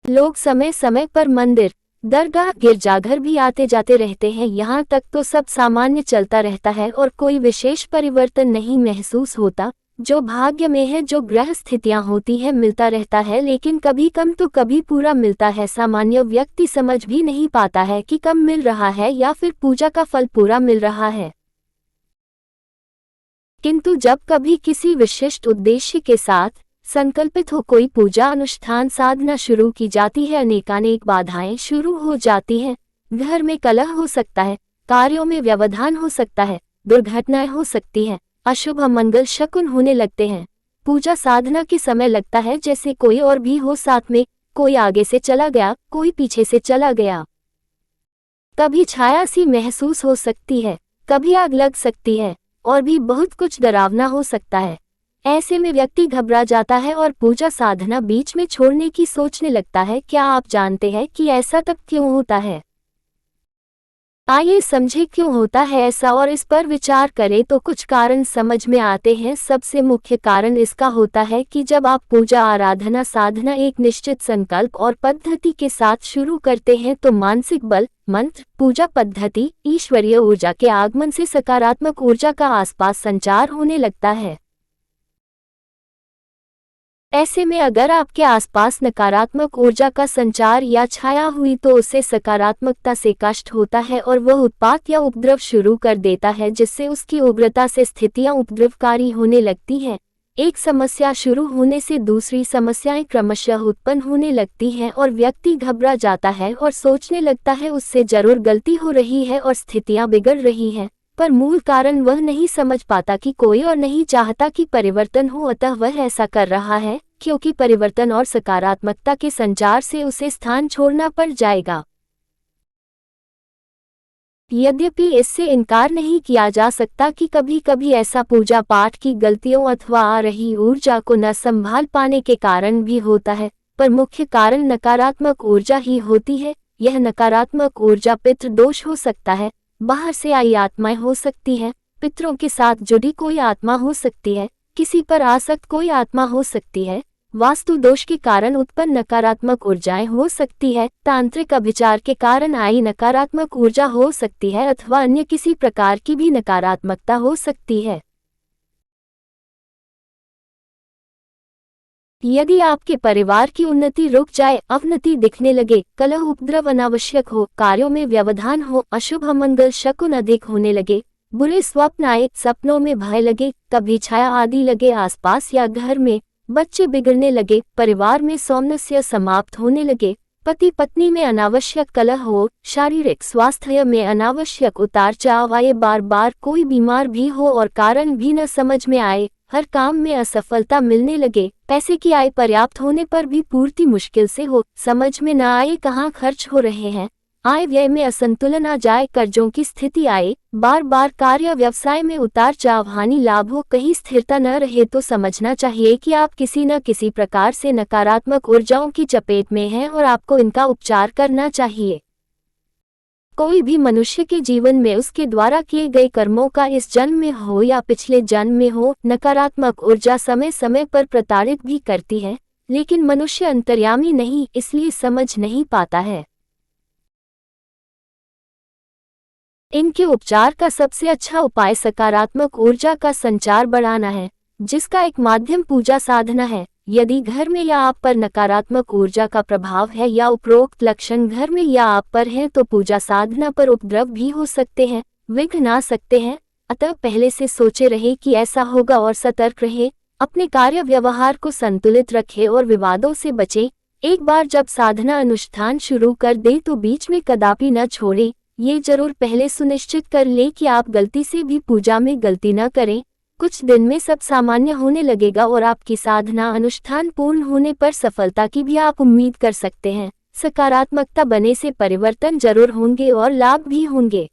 लोग समय समय पर मंदिर, दरगाह, गिरजाघर भी आते जाते रहते हैं। यहाँ तक तो सब सामान्य चलता रहता है और कोई विशेष परिवर्तन नहीं महसूस होता। जो भाग्य में है, जो ग्रह स्थितियां होती हैं, मिलता रहता है, लेकिन कभी कम तो कभी पूरा मिलता है। सामान्य व्यक्ति समझ भी नहीं पाता है कि कम मिल रहा है या फिर पूजा का फल पूरा मिल रहा है। किंतु जब कभी किसी विशिष्ट उद्देश्य के साथ संकल्पित हो कोई पूजा अनुष्ठान साधना शुरू की जाती है, अनेकानेक बाधाएं शुरू हो जाती हैं। घर में कलह हो सकता है, कार्यों में व्यवधान हो सकता है, दुर्घटनाएं हो सकती हैं, अशुभ अमंगल शकुन होने लगते हैं। पूजा साधना के समय लगता है जैसे कोई और भी हो साथ में, कोई आगे से चला गया, कोई पीछे से चला गया। कभी छाया सी महसूस हो सकती है, कभी आग लग सकती है, और भी बहुत कुछ डरावना हो सकता है। ऐसे में व्यक्ति घबरा जाता है और पूजा साधना बीच में छोड़ने की सोचने लगता है। क्या आप जानते हैं कि ऐसा तब क्यों होता है? आइए समझे क्यों होता है ऐसा और इस पर विचार करें तो कुछ कारण समझ में आते हैं। सबसे मुख्य कारण इसका होता है कि जब आप पूजा आराधना साधना एक निश्चित संकल्प और पद्धति के साथ शुरू करते हैं तो मानसिक बल, मंत्र, पूजा पद्धति, ईश्वरीय ऊर्जा के आगमन से सकारात्मक ऊर्जा का आसपास संचार होने लगता है। ऐसे में अगर आपके आसपास नकारात्मक ऊर्जा का संचार या छाया हुई तो उससे सकारात्मकता से कष्ट होता है और वह उत्पात या उपद्रव शुरू कर देता है, जिससे उसकी उग्रता से स्थितियां उपद्रवकारी होने लगती हैं। एक समस्या शुरू होने से दूसरी समस्याएं क्रमशः उत्पन्न होने लगती हैं और व्यक्ति घबरा जाता है और सोचने लगता है उससे जरूर गलती हो रही है और स्थितियां बिगड़ रही हैं। पर मूल कारण वह नहीं समझ पाता कि कोई और नहीं चाहता कि परिवर्तन हो, अतः वह ऐसा कर रहा है क्योंकि परिवर्तन और सकारात्मकता के संचार से उसे स्थान छोड़ना पड़ जाएगा। यद्यपि इससे इनकार नहीं किया जा सकता कि कभी कभी ऐसा पूजा पाठ की गलतियों अथवा आ रही ऊर्जा को न संभाल पाने के कारण भी होता है, पर मुख्य कारण नकारात्मक ऊर्जा ही होती है। यह नकारात्मक ऊर्जा पितृ दोष हो सकता है, बाहर से आई आत्माएं हो सकती हैं, पितरों के साथ जुड़ी कोई आत्मा हो सकती है, किसी पर आसक्त कोई आत्मा हो सकती है, वास्तु दोष के कारण उत्पन्न नकारात्मक ऊर्जाएं हो सकती है, तांत्रिक अभिचार के कारण आई नकारात्मक ऊर्जा हो सकती है, अथवा अन्य किसी प्रकार की भी नकारात्मकता हो सकती है। यदि आपके परिवार की उन्नति रुक जाए, अवनति दिखने लगे, कलह उपद्रव अनावश्यक हो, कार्यों में व्यवधान हो, अशुभ अमंगल शकुन अधिक होने लगे, बुरे स्वप्न आए, सपनों में भय लगे, कभी छाया आदि लगे आसपास या घर में, बच्चे बिगड़ने लगे, परिवार में सौमनस्य समाप्त होने लगे, पति पत्नी में अनावश्यक कलह हो, शारीरिक स्वास्थ्य में अनावश्यक उतार चढ़ाव आए, बार बार कोई बीमार भी हो और कारण भी न समझ में आए, हर काम में असफलता मिलने लगे, पैसे की आय पर्याप्त होने पर भी पूर्ति मुश्किल से हो, समझ में न आए कहाँ खर्च हो रहे हैं, आय व्यय में असंतुलन आ जाए, कर्जों की स्थिति आए, बार बार कार्य व्यवसाय में उतार चढ़ाव, हानि लाभ हो, कहीं स्थिरता न रहे, तो समझना चाहिए कि आप किसी न किसी प्रकार से नकारात्मक ऊर्जाओं की चपेट में हैं और आपको इनका उपचार करना चाहिए। कोई भी मनुष्य के जीवन में उसके द्वारा किए गए कर्मों का इस जन्म में हो या पिछले जन्म में हो, नकारात्मक ऊर्जा समय समय पर प्रताड़ित भी करती है, लेकिन मनुष्य अंतर्यामी नहीं, इसलिए समझ नहीं पाता है। इनके उपचार का सबसे अच्छा उपाय सकारात्मक ऊर्जा का संचार बढ़ाना है, जिसका एक माध्यम पूजा साधना है। यदि घर में या आप पर नकारात्मक ऊर्जा का प्रभाव है या उपरोक्त लक्षण घर में या आप पर हैं, तो पूजा साधना पर उपद्रव भी हो सकते हैं, विघ्न आ सकते हैं। अतः पहले से सोचे रहे कि ऐसा होगा और सतर्क रहे, अपने कार्य व्यवहार को संतुलित रखे और विवादों से बचे। एक बार जब साधना अनुष्ठान शुरू कर दे तो बीच में कदापि न छोड़े। ये जरूर पहले सुनिश्चित कर ले कि आप गलती से भी पूजा में गलती न करें। कुछ दिन में सब सामान्य होने लगेगा और आपकी साधना अनुष्ठान पूर्ण होने पर सफलता की भी आप उम्मीद कर सकते हैं। सकारात्मकता बने से परिवर्तन जरूर होंगे और लाभ भी होंगे।